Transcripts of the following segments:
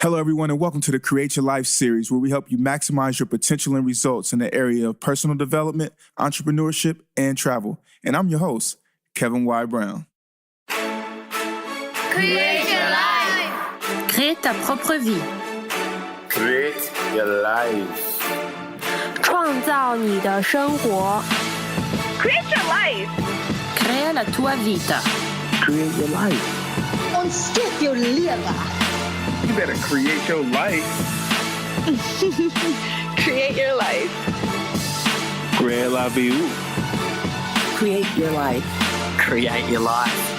Hello, everyone, and welcome to the Create Your Life series, where we help you maximize your potential and results in the area of personal development, entrepreneurship, and travel. And I'm your host, Kevin Y. Brown. Create your life. Crée ta propre vie. Create your life. 创造你的生活。 Create your life. Crea la tua vita. Create your life. Ontsteek jou lewe. You better create your life. Create your life. Create la vie. Create your life. Create your life.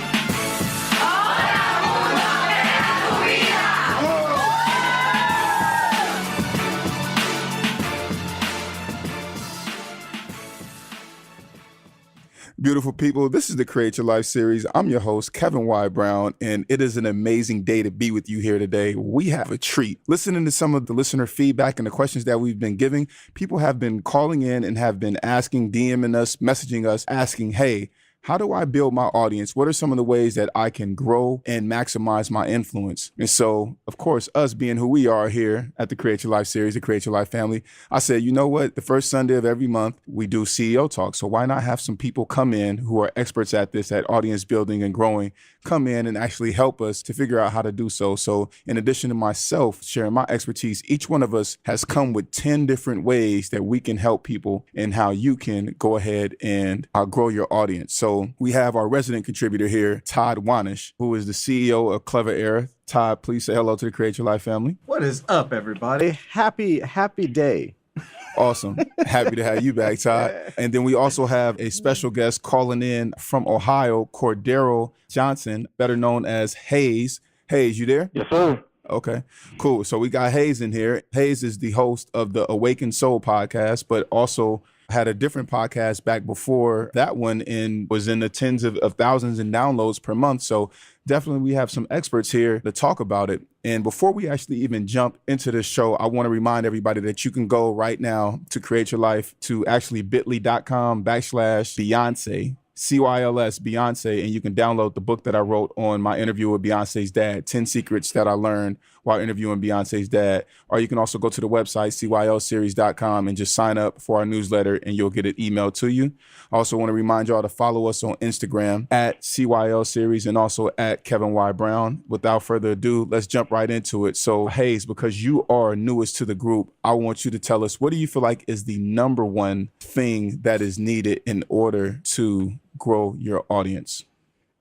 Beautiful people, this is the Create Your Life series. I'm your host, Kevin Y. Brown, and it is an amazing day to be with you here today. We have a treat. Listening to some of the listener feedback and the questions that we've been giving, people have been calling in and have been asking, DMing us, messaging us, asking, hey, how do I build my audience? What are some of the ways that I can grow and maximize my influence? And so, of course, us being who we are here at the Create Your Life series, the Create Your Life family, I said, you know what? The first Sunday of every month, we do CEO Talk. So why not have some people come in who are experts at this, at audience building and growing, come in and actually help us to figure out how to do so. So in addition to myself sharing my expertise, each one of us has come with 10 different ways that we can help people and how you can go ahead and grow your audience. So we have our resident contributor here, Todd Wahnish, who is the CEO of Clever Era. Todd, please say hello to the Create Your Life family. What is up, everybody? Happy day. Awesome. Happy to have you back, Todd. And then we also have a special guest calling in from Ohio, Cordaro Johnson, better known as Haize. Haize, you there? Yes, sir. Okay, cool. So we got Haize in here. Haize is the host of the Awakened Soul podcast, but also had a different podcast back before that one and was in the tens of thousands in downloads per month. So definitely we have some experts here to talk about it. And before we actually even jump into this show, I want to remind everybody that you can go right now to Create Your Life to actually bit.ly.com/Beyonce. CYLS Beyonce, and you can download the book that I wrote on my interview with Beyonce's dad, 10 Secrets That I Learned While Interviewing Beyonce's Dad. Or you can also go to the website, cylseries.com, and just sign up for our newsletter and you'll get it emailed to you. I also want to remind y'all to follow us on Instagram at CYL Series and also at Kevin Y. Brown. Without further ado, let's jump right into it. So Haize, because you are newest to the group, I want you to tell us, what do you feel like is the number one thing that is needed in order to grow your audience?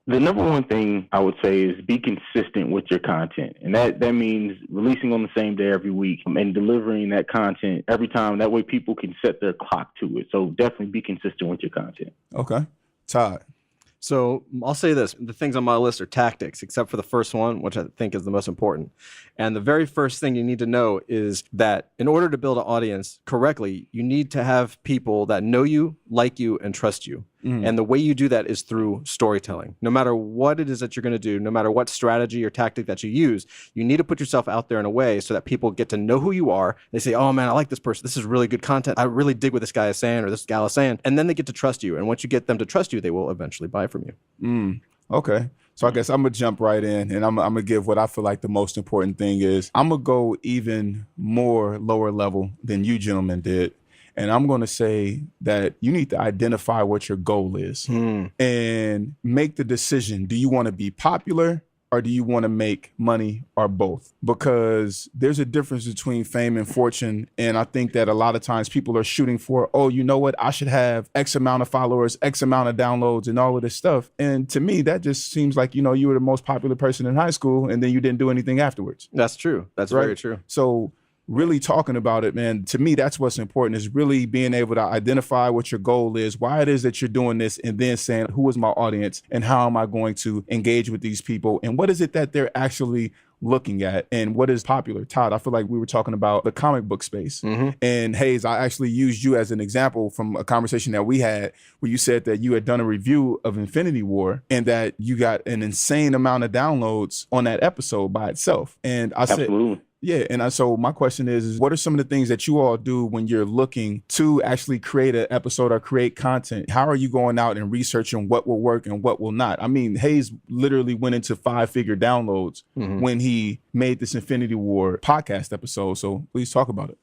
The number one thing I would say is be consistent with your content. And that means releasing on the same day every week and delivering that content every time. That way people can set their clock to it. So definitely be consistent with your content. Okay. Todd. So I'll say this, the things on my list are tactics, except for the first one, which I think is the most important. And the very first thing you need to know is that in order to build an audience correctly, you need to have people that know you, like you, and trust you. And the way you do that is through storytelling. No matter what it is that you're going to do, no matter what strategy or tactic that you use, you need to put yourself out there in a way so that people get to know who you are. They say, oh man, I like this person. This is really good content. I really dig what this guy is saying or this gal is saying. And then they get to trust you. And once you get them to trust you, they will eventually buy from you. Okay. So I guess I'm going to jump right in and I'm going to give what I feel like the most important thing is. I'm going to go even more lower level than you gentlemen did. And I'm going to say that you need to identify what your goal is and make the decision. Do you want to be popular or do you want to make money or both? Because there's a difference between fame and fortune. And I think that a lot of times people are shooting for, oh, you know what? I should have X amount of followers, X amount of downloads and all of this stuff. And to me, that just seems like, you know, you were the most popular person in high school and then you didn't do anything afterwards. That's true. That's right? Very true. So really talking about it, man, to me, that's what's important is really being able to identify what your goal is, why it is that you're doing this, and then saying, who is my audience and how am I going to engage with these people? And what is it that they're actually looking at and what is popular? Todd, I feel like we were talking about the comic book space. And Haize, I actually used you as an example from a conversation that we had where you said that you had done a review of Infinity War and that you got an insane amount of downloads on that episode by itself. And I said, Yeah, and so my question is what are some of the things that you all do when you're looking to actually create an episode or create content? How are you going out and researching what will work and what will not? I mean, Haize literally went into 5-figure downloads when he made this Infinity War podcast episode. So please talk about it.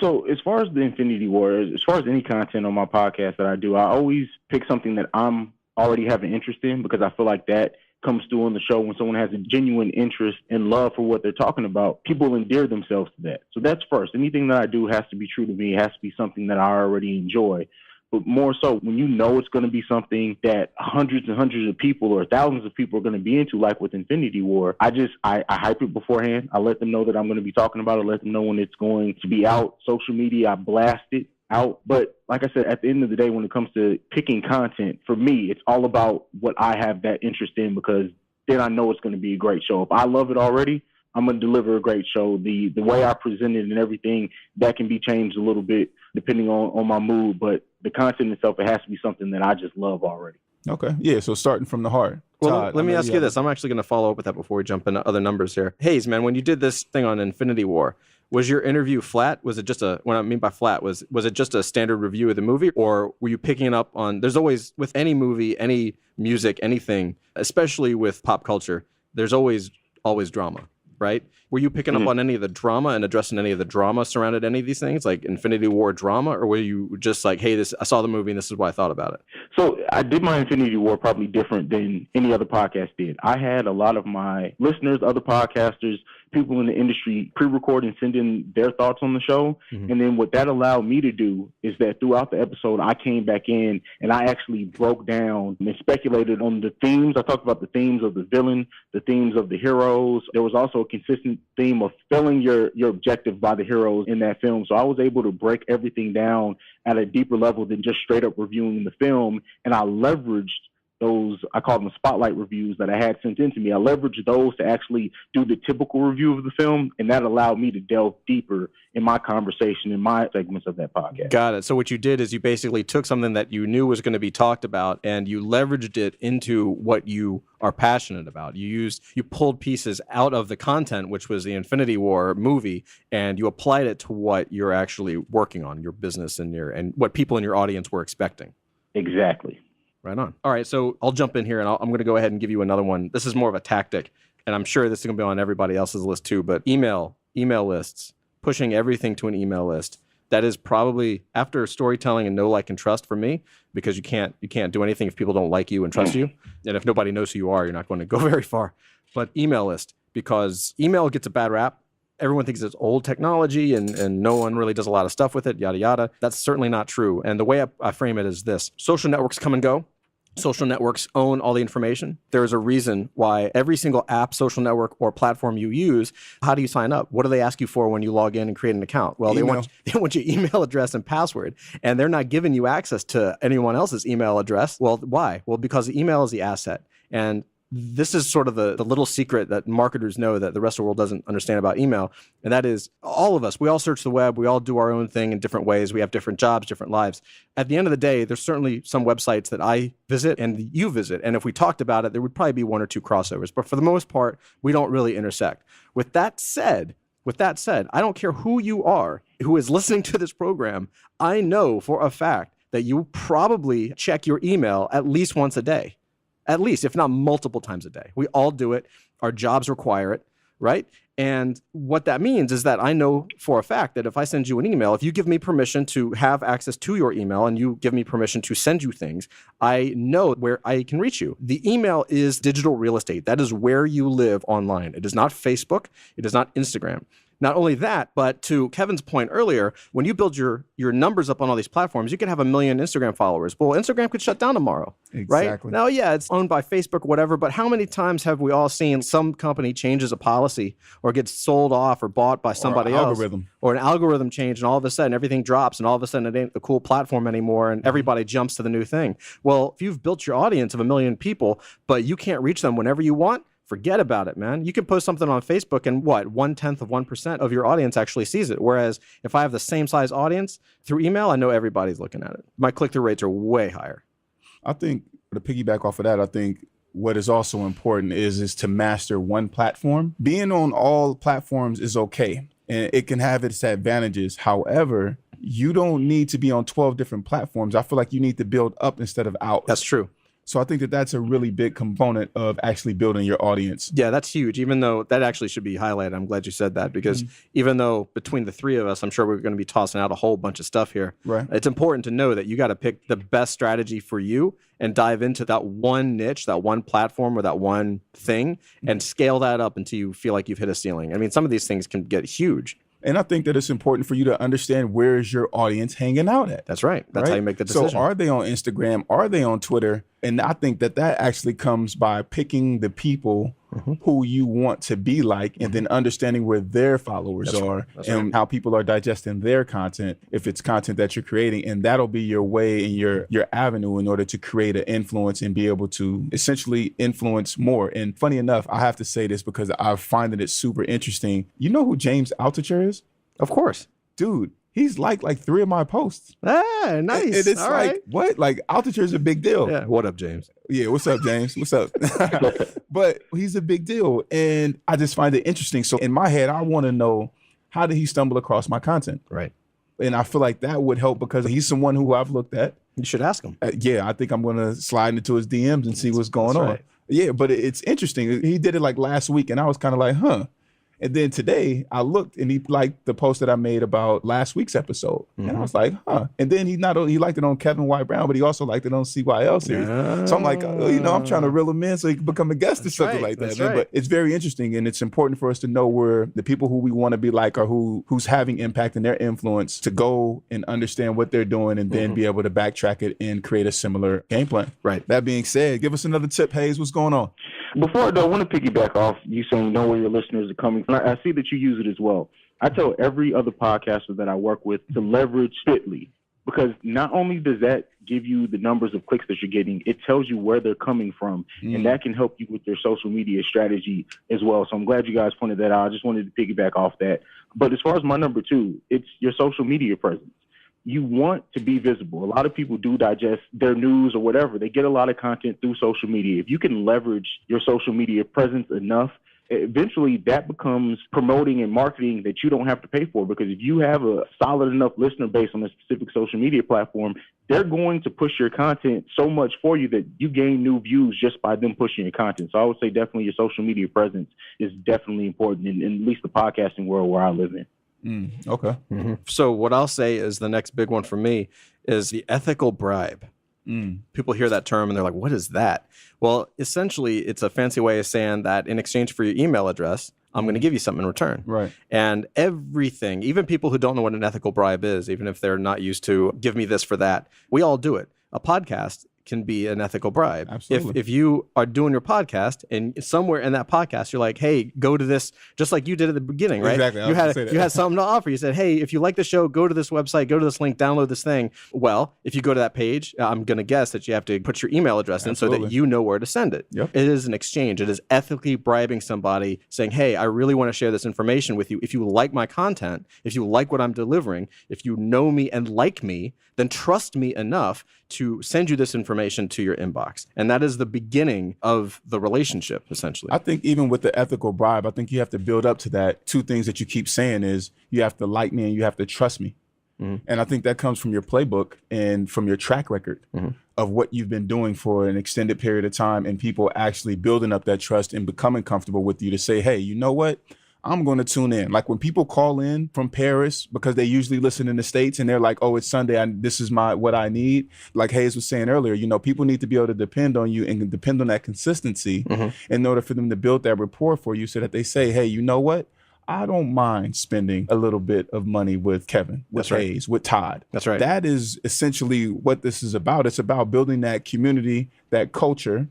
So as far as the Infinity War, as far as any content on my podcast that I do, I always pick something that I'm already have an interest in, because I feel like that comes through on the show. When someone has a genuine interest and love for what they're talking about, people endear themselves to that. So that's first. Anything that I do has to be true to me. It has to be something that I already enjoy. But more so, when you know it's going to be something that hundreds and hundreds of people or thousands of people are going to be into, like with Infinity War, I hype it beforehand. I let them know that I'm going to be talking about it. Let them know when it's going to be out. Social media, I blast it out. But like I said, at the end of the day, when it comes to picking content, for me, it's all about what I have that interest in, because then I know it's going to be a great show. If I love it already, I'm going to deliver a great show. The way I present it and everything, that can be changed a little bit depending on my mood. But the content itself, it has to be something that I just love already. Okay. Yeah. So starting from the heart. Well, Todd, let me ask you this. I'm actually going to follow up with that before we jump into other numbers here. Haize, man, when you did this thing on Infinity War, was your interview flat? Was it just what I mean by flat, was it just a standard review of the movie? Or were you picking it up on, there's always, with any movie, any music, anything, especially with pop culture, there's always drama, right? Were you picking up on any of the drama and addressing any of the drama surrounded any of these things, like Infinity War drama? Or were you just like, hey, I saw the movie and this is what I thought about it? So I did my Infinity War probably different than any other podcast did. I had a lot of my listeners, other podcasters, people in the industry pre-record and send in their thoughts on the show. And then what that allowed me to do is that throughout the episode, I came back in and I actually broke down and speculated on the themes. I talked about the themes of the villain, the themes of the heroes. There was also a consistent theme of fulfilling your objective by the heroes in that film. So I was able to break everything down at a deeper level than just straight up reviewing the film. And I leveraged those, I call them spotlight reviews that I had sent in to me. I leveraged those to actually do the typical review of the film, and that allowed me to delve deeper in my conversation, in my segments of that podcast. Got it. So what you did is you basically took something that you knew was going to be talked about and you leveraged it into what you are passionate about. You pulled pieces out of the content, which was the Infinity War movie, and you applied it to what you're actually working on, your business and what people in your audience were expecting. Exactly. Right on. All right, so I'll jump in here, and I'm going to go ahead and give you another one. This is more of a tactic, and I'm sure this is going to be on everybody else's list too, but email lists, pushing everything to an email list. That is probably, after storytelling and know, like, and trust for me, because you can't do anything if people don't like you and trust you, and if nobody knows who you are, you're not going to go very far. But email list, because email gets a bad rap. Everyone thinks it's old technology and no one really does a lot of stuff with it, yada, yada. That's certainly not true. And the way I frame it is this. Social networks come and go. Social networks own all the information. There's a reason why every single app, social network, or platform you use, how do you sign up? What do they ask you for when you log in and create an account? Well, they want your email address and password, and they're not giving you access to anyone else's email address. Well, why? Well, because the email is the asset. And this is sort of the little secret that marketers know that the rest of the world doesn't understand about email. And that is, all of us, we all search the web. We all do our own thing in different ways. We have different jobs, different lives. At the end of the day, there's certainly some websites that I visit and you visit. And if we talked about it, there would probably be one or two crossovers. But for the most part, we don't really intersect. With that said, I don't care who you are who is listening to this program. I know for a fact that you probably check your email at least once a day. At least, if not multiple times a day. We all do it. Our jobs require it, right? And what that means is that I know for a fact that if I send you an email, if you give me permission to have access to your email and you give me permission to send you things, I know where I can reach you. The email is digital real estate. That is where you live online. It is not Facebook. It is not Instagram. Not only that, but to Kevin's point earlier, when you build your numbers up on all these platforms, you could have 1 million Instagram followers. Well, Instagram could shut down tomorrow, right? Now, yeah, it's owned by Facebook, whatever, but how many times have we all seen some company changes a policy or gets sold off or bought by somebody else? Or an algorithm change, and all of a sudden everything drops, and all of a sudden it ain't the cool platform anymore, and everybody jumps to the new thing. Well, if you've built your audience of 1 million people, but you can't reach them whenever you want, forget about it, man. You can post something on Facebook and 0.1% of your audience actually sees it. Whereas if I have the same size audience through email, I know everybody's looking at it. My click-through rates are way higher. I think, to piggyback off of that, I think what is also important is to master one platform. Being on all platforms is okay, and it can have its advantages. However, you don't need to be on 12 different platforms. I feel like you need to build up instead of out. That's true. So I think that that's a really big component of actually building your audience. Yeah, that's huge. Even though that actually should be highlighted. I'm glad you said that, because even though between the three of us, I'm sure we're going to be tossing out a whole bunch of stuff here. Right. It's important to know that you got to pick the best strategy for you and dive into that one niche, that one platform, or that one thing, and scale that up until you feel like you've hit a ceiling. I mean, some of these things can get huge. And I think that it's important for you to understand where is your audience hanging out at. That's right. That's how you make the decision. So are they on Instagram? Are they on Twitter? And I think that actually comes by picking the people who you want to be like, and then understanding where their followers are and how people are digesting their content, if it's content that you're creating. And that'll be your way and your avenue in order to create an influence and be able to essentially influence more. And funny enough, I have to say this because I find that it's super interesting. You know who James Altucher is? Of course. Dude, he's like 3 of my posts. Ah, nice. And it's All like, right. what? Like, Altucher is a big deal. Yeah. What up, James? Yeah, what's up, James? What's up? But he's a big deal. And I just find it interesting. So in my head, I want to know, how did he stumble across my content? Right. And I feel like that would help because he's someone who I've looked at. You should ask him. Yeah, I think I'm going to slide into his DMs and see what's going on. Right. Yeah, but it's interesting. He did it like last week, and I was kind of like, huh. And then today I looked and he liked the post that I made about last week's episode. And I was like, huh. And then he liked it on Kevin Y. Brown, but he also liked it on CYLS series. So I'm like, I'm trying to reel him in so he can become a guest or something like that. Man. But it's very interesting, and it's important for us to know where the people who we want to be like are who's having impact and their influence, to go and understand what they're doing and then be able to backtrack it and create a similar game plan. Right. That being said, give us another tip, Haize. What's going on? Before I go, I want to piggyback off you saying know where your listeners are coming from. I see that you use it as well. I tell every other podcaster that I work with to leverage Fitly, because not only does that give you the numbers of clicks that you're getting, it tells you where they're coming from, and that can help you with your social media strategy as well. So I'm glad you guys pointed that out. I just wanted to piggyback off that. But as far as my number 2, it's your social media presence. You want to be visible. A lot of people do digest their news or whatever. They get a lot of content through social media. If you can leverage your social media presence enough, eventually that becomes promoting and marketing that you don't have to pay for, because if you have a solid enough listener base on a specific social media platform, they're going to push your content so much for you that you gain new views just by them pushing your content. So I would say definitely your social media presence is definitely important in at least the podcasting world where I live in. Okay. So what I'll say is the next big one for me is the ethical bribe. People hear that term and they're like, what is that? Well, essentially, it's a fancy way of saying that in exchange for your email address, I'm going to give you something in return. Right. And everything, even people who don't know what an ethical bribe is, even if they're not used to give me this for that, we all do it. A podcast can be an ethical bribe. Absolutely. If you are doing your podcast and somewhere in that podcast, you're like, hey, go to this, just like you did at the beginning, right? Exactly. You had something to offer. You said, hey, if you like the show, go to this website, go to this link, download this thing. Well, if you go to that page, I'm going to guess that you have to put your email address in so that you know where to send it. Yep. It is an exchange. It is ethically bribing somebody, saying, hey, I really want to share this information with you. If you like my content, if you like what I'm delivering, if you know me and like me, then trust me enough to send you this information to your inbox. And that is the beginning of the relationship, essentially. I think even with the ethical bribe, I think you have to build up to that. 2 things that you keep saying is you have to like me and you have to trust me. And I think that comes from your playbook and from your track record of what you've been doing for an extended period of time, and people actually building up that trust and becoming comfortable with you to say, hey, you know what? I'm going to tune in. Like when people call in from Paris, because they usually listen in the States and they're like, oh, it's Sunday, this is what I need. Like Haize was saying earlier, people need to be able to depend on you and depend on that consistency in order for them to build that rapport for you, so that they say, hey, you know what? I don't mind spending a little bit of money with Kevin, with Haize, with Todd. That's right. That is essentially what this is about. It's about building that community, that culture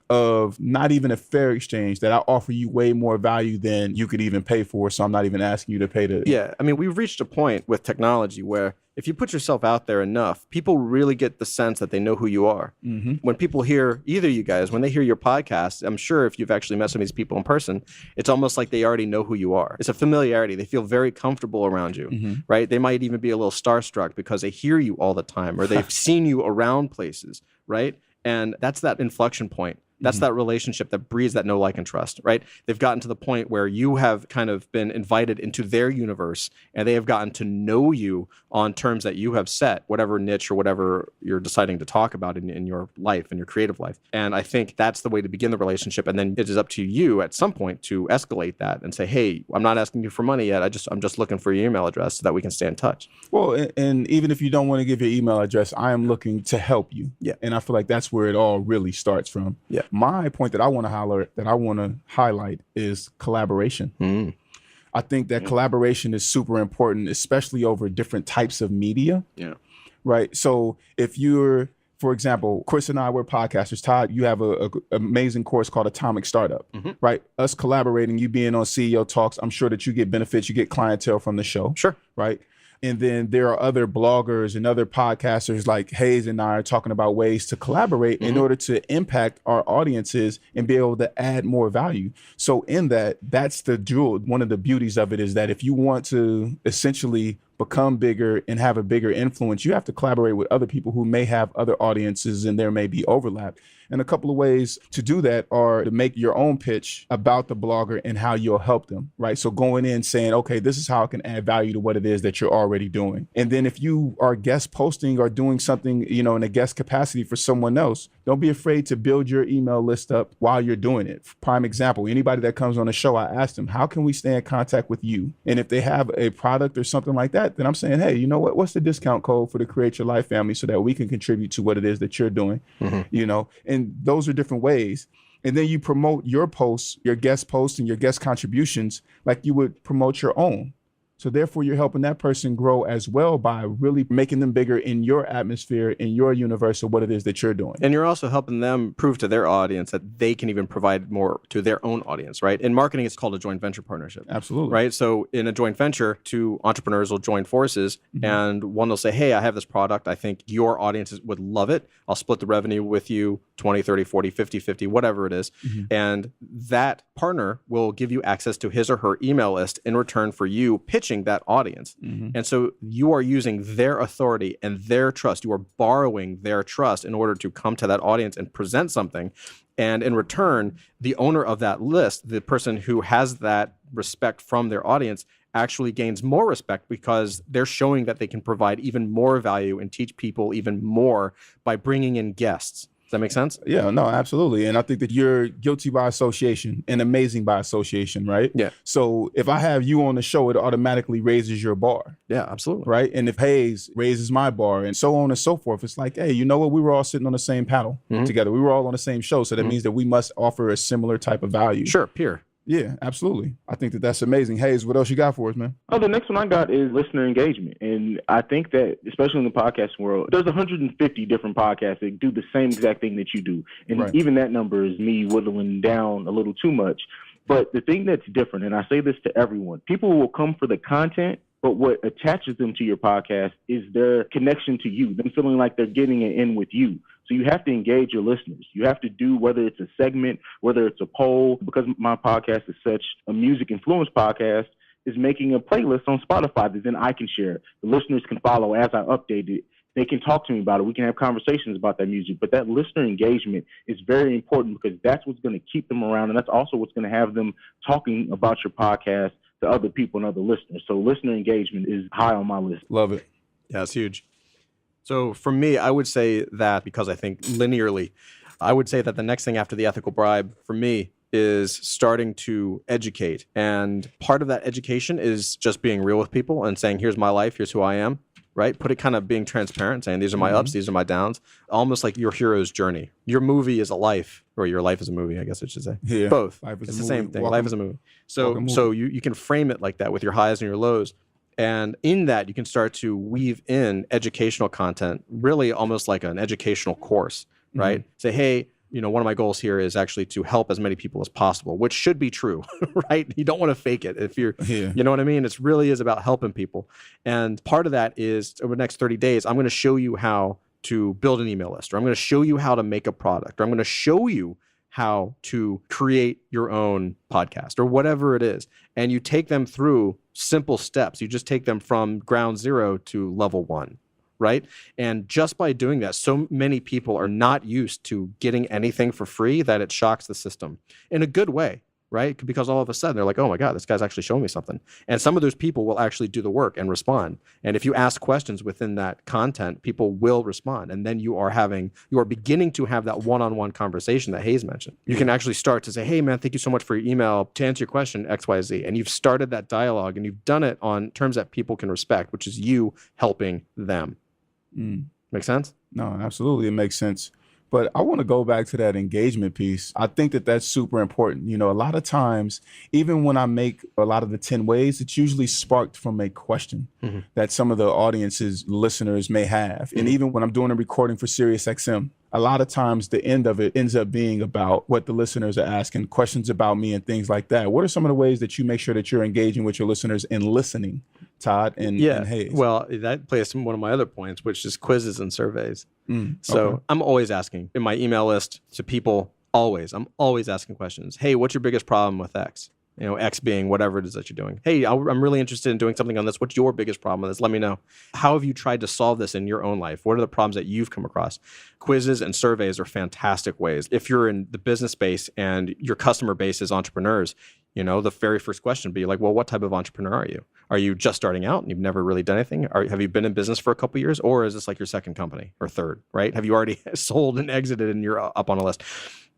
of not even a fair exchange, that I offer you way more value than you could even pay for. So I'm not even asking you to pay to. Yeah. I mean, we've reached a point with technology where if you put yourself out there enough, people really get the sense that they know who you are. When people hear either you guys, when they hear your podcast, I'm sure if you've actually met some of these people in person, it's almost like they already know who you are. It's a familiarity. They feel very comfortable around you, right? They might even be a little starstruck because they hear you all the time, or they've seen you around places, right? And that's that inflection point That's that relationship that breeds that know, like, and trust, right? They've gotten to the point where you have kind of been invited into their universe, and they have gotten to know you on terms that you have set, whatever niche or whatever you're deciding to talk about in your life, in your creative life. And I think that's the way to begin the relationship. And then it is up to you at some point to escalate that and say, hey, I'm not asking you for money yet. I'm just looking for your email address so that we can stay in touch. Well, and even if you don't want to give your email address, I am looking to help you. Yeah. And I feel like that's where it all really starts from. Yeah. My point that I want to highlight is collaboration. I think that collaboration is super important, especially over different types of media. Yeah. Right. So if you're, for example, Chris and I, we're podcasters. Todd, you have a amazing course called Atomic Startup, right? Us collaborating, you being on CEO Talks, I'm sure that you get benefits, you get clientele from the show. Sure. Right. And then there are other bloggers and other podcasters like Haize and I are talking about ways to collaborate in order to impact our audiences and be able to add more value. So in that's the jewel. One of the beauties of it is that if you want to essentially become bigger and have a bigger influence, you have to collaborate with other people who may have other audiences and there may be overlap. And a couple of ways to do that are to make your own pitch about the blogger and how you'll help them, right? So going in saying, okay, this is how I can add value to what it is that you're already doing. And then if you are guest posting or doing something, in a guest capacity for someone else, don't be afraid to build your email list up while you're doing it. Prime example, anybody that comes on the show, I ask them, how can we stay in contact with you? And if they have a product or something like that, then I'm saying, hey, you know what? What's the discount code for the Create Your Life family so that we can contribute to what it is that you're doing, And those are different ways. And then you promote your posts, your guest posts and your guest contributions like you would promote your own. So therefore, you're helping that person grow as well by really making them bigger in your atmosphere, in your universe of what it is that you're doing. And you're also helping them prove to their audience that they can even provide more to their own audience, right? In marketing, it's called a joint venture partnership. Absolutely. Right? So in a joint venture, two entrepreneurs will join forces and one will say, hey, I have this product. I think your audience would love it. I'll split the revenue with you 20, 30, 40, 50, 50, whatever it is. And that partner will give you access to his or her email list in return for you pitching that audience. And so you are using their authority and their trust. You are borrowing their trust in order to come to that audience and present something. And in return, the owner of that list, the person who has that respect from their audience, actually gains more respect because they're showing that they can provide even more value and teach people even more by bringing in guests. Does that make sense? Yeah, no, absolutely. And I think that you're guilty by association and amazing by association, right? Yeah. So if I have you on the show, it automatically raises your bar. Yeah, absolutely. Right. And if Haize raises my bar and so on and so forth, it's like, hey, you know what? We were all sitting on the same panel together. We were all on the same show. So that means that we must offer a similar type of value. Sure, peer. Yeah, absolutely. I think that that's amazing. Haize, what else you got for us, man? Oh, the next one I got is listener engagement. And I think that, especially in the podcast world, there's 150 different podcasts that do the same exact thing that you do. And even that number is me whittling down a little too much. But the thing that's different, and I say this to everyone, people will come for the content, but what attaches them to your podcast is their connection to you, them feeling like they're getting it in with you. So you have to engage your listeners. You have to do, whether it's a segment, whether it's a poll, because my podcast is such a music influence podcast, is making a playlist on Spotify that then I can share. The listeners can follow as I update it. They can talk to me about it. We can have conversations about that music. But that listener engagement is very important because that's what's going to keep them around. And that's also what's going to have them talking about your podcast to other people and other listeners. So listener engagement is high on my list. Love it. Yeah, it's huge. So for me, I would say that because I think linearly, I would say that the next thing after the ethical bribe for me is starting to educate. And part of that education is just being real with people and saying, here's my life, here's who I am, right? Put it kind of being transparent, saying these are my ups, these are my downs, almost like your hero's journey. Your movie is a life, or your life is a movie, I guess I should say. Yeah. Both. Life is it's a the movie. same thing. Life is a movie. So you can frame it like that with your highs and your lows. And in that, you can start to weave in educational content, really almost like an educational course, right? Say, hey, one of my goals here is actually to help as many people as possible, which should be true, right? You don't want to fake it. If you're, you know what I mean? It really is about helping people. And part of that is over the next 30 days, I'm going to show you how to build an email list, or I'm going to show you how to make a product, or I'm going to show you how to create your own podcast or whatever it is. And you take them through simple steps. You just take them from ground zero to level one. right? And just by doing that, so many people are not used to getting anything for free that it shocks the system in a good way, right? Because all of a sudden they're like, oh my God, this guy's actually showing me something. And some of those people will actually do the work and respond. And if you ask questions within that content, people will respond. And then you are beginning to have that one-on-one conversation that Haize mentioned. You can actually start to say, hey man, thank you so much for your email to answer your question, XYZ. And you've started that dialogue and you've done it on terms that people can respect, which is you helping them. Make sense? No, absolutely. It makes sense. But I want to go back to that engagement piece. I think that that's super important. You know, a lot of times, even when I make a lot of the 10 ways, it's usually sparked from a question that some of the audience's listeners may have. And even when I'm doing a recording for SiriusXM, a lot of times the end of it ends up being about what the listeners are asking, questions about me and things like that. What are some of the ways that you make sure that you're engaging with your listeners and listening, Todd and Haize? Well, that plays one of my other points, which is quizzes and surveys. So I'm always asking in my email list to people, I'm always asking questions. Hey, what's your biggest problem with X? You know, X being whatever it is that you're doing. Hey, I'm really interested in doing something on this. What's your biggest problem with this? Let me know. How have you tried to solve this in your own life? What are the problems that you've come across? Quizzes and surveys are fantastic ways. If you're in the business space and your customer base is entrepreneurs, you know, the very first question would be like, well, what type of entrepreneur are you? Are you just starting out and you've never really done anything? Have you been in business for a couple of years? Or is this like your second company or third, right? Have you already sold and exited and you're up on a list?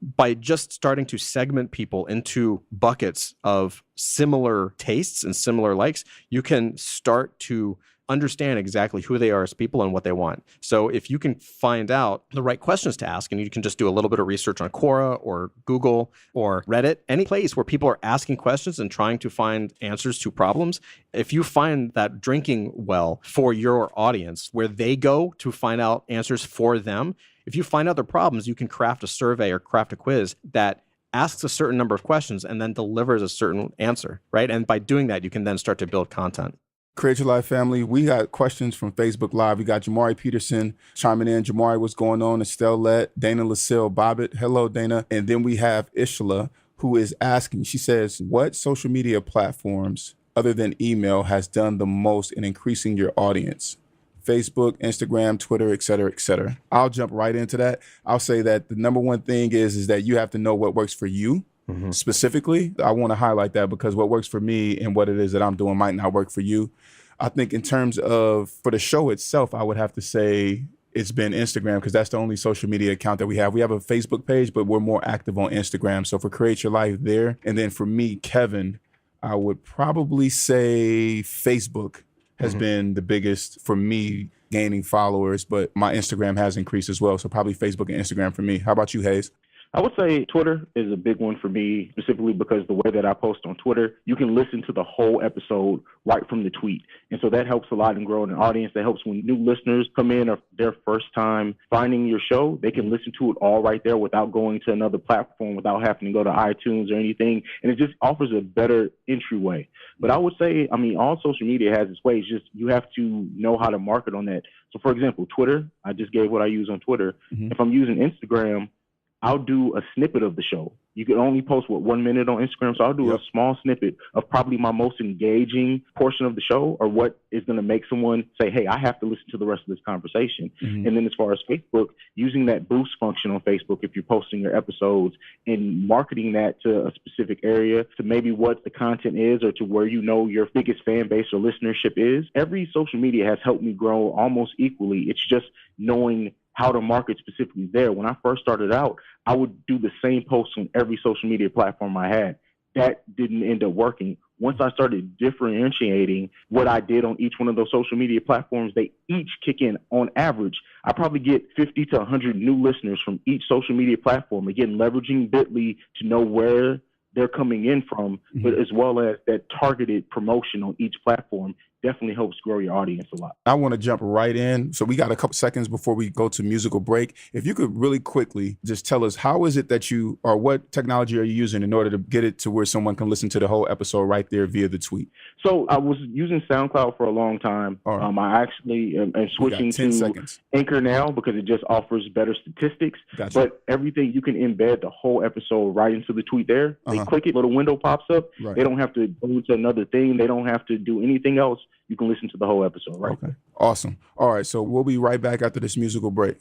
By just starting to segment people into buckets of similar tastes and similar likes, you can start to understand exactly who they are as people and what they want. So if you can find out the right questions to ask, and you can just do a little bit of research on Quora or Google or Reddit, any place where people are asking questions and trying to find answers to problems, if you find that drinking well for your audience, where they go to find out answers for them, if you find out their problems, you can craft a survey or craft a quiz that asks a certain number of questions and then delivers a certain answer, right? And by doing that, you can then start to build content. Create Your Life family, we got questions from Facebook Live. We got Jamari Peterson chiming in. Jamari, what's going on? Estelle Lett, Dana Lucille Bobbitt. Hello, Dana. And then we have Ishla, who is asking, she says, what social media platforms other than email has done the most in increasing your audience? Facebook, Instagram, Twitter, et cetera, et cetera. I'll jump right into that. I'll say that the number one thing is that you have to know what works for you. Specifically, I want to highlight that because what works for me and what it is that I'm doing might not work for you. I think in terms of for the show itself, I would have to say it's been Instagram because that's the only social media account that we have. We have a Facebook page, but we're more active on Instagram. So for Create Your Life there. And then for me, Kevin, I would probably say Facebook has been the biggest for me gaining followers, but my Instagram has increased as well. So probably Facebook and Instagram for me. How about you, Haize? I would say Twitter is a big one for me, specifically because the way that I post on Twitter, you can listen to the whole episode right from the tweet. And so that helps a lot in growing an audience. That helps when new listeners come in or their first time finding your show, they can listen to it all right there without going to another platform, without having to go to iTunes or anything. And it just offers a better entryway. But I would say, I mean, all social media has its ways. Just you have to know how to market on that. So, for example, Twitter, I just gave what I use on Twitter. If I'm using Instagram, I'll do a snippet of the show. You can only post, 1 minute on Instagram. So I'll do a small snippet of probably my most engaging portion of the show or what is going to make someone say, hey, I have to listen to the rest of this conversation. And then as far as Facebook, using that boost function on Facebook, if you're posting your episodes and marketing that to a specific area, to maybe what the content is or to where you know your biggest fan base or listenership is. Every social media has helped me grow almost equally. It's just knowing how to market specifically there. When I first started out, I would do the same posts on every social media platform I had. That didn't end up working. Once I started differentiating what I did on each one of those social media platforms, they each kick in on average. I probably get 50 to 100 new listeners from each social media platform. Again, leveraging Bitly to know where they're coming in from, but as well as that targeted promotion on each platform definitely helps grow your audience a lot. I want to jump right in. So we got a couple seconds before we go to musical break. If you could really quickly just tell us, how is it that you, or what technology are you using in order to get it to where someone can listen to the whole episode right there via the tweet? So I was using SoundCloud for a long time. Right. I actually am switching to Anchor now because it just offers better statistics. Gotcha. But everything, you can embed the whole episode right into the tweet there. They click it, little window pops up. Right. They don't have to go to another thing. They don't have to do anything else. you can listen to the whole episode, right? Okay. Awesome. All right. So we'll be right back after this musical break.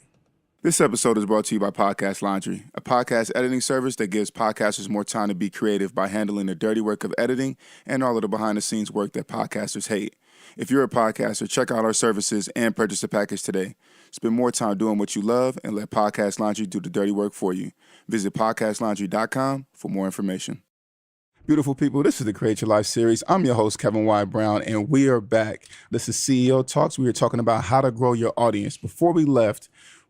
This episode is brought to you by Podcast Laundry, a podcast editing service that gives podcasters more time to be creative by handling the dirty work of editing and all of the behind-the-scenes work that podcasters hate. If you're a podcaster, check out our services and purchase a package today. Spend more time doing what you love and let Podcast Laundry do the dirty work for you. Visit podcastlaundry.com for more information. Beautiful people, this is the Create Your Life series. I'm your host, Kevin Y. Brown, and we are back. This is CEO Talks. We are talking about how to grow your audience. Before we left,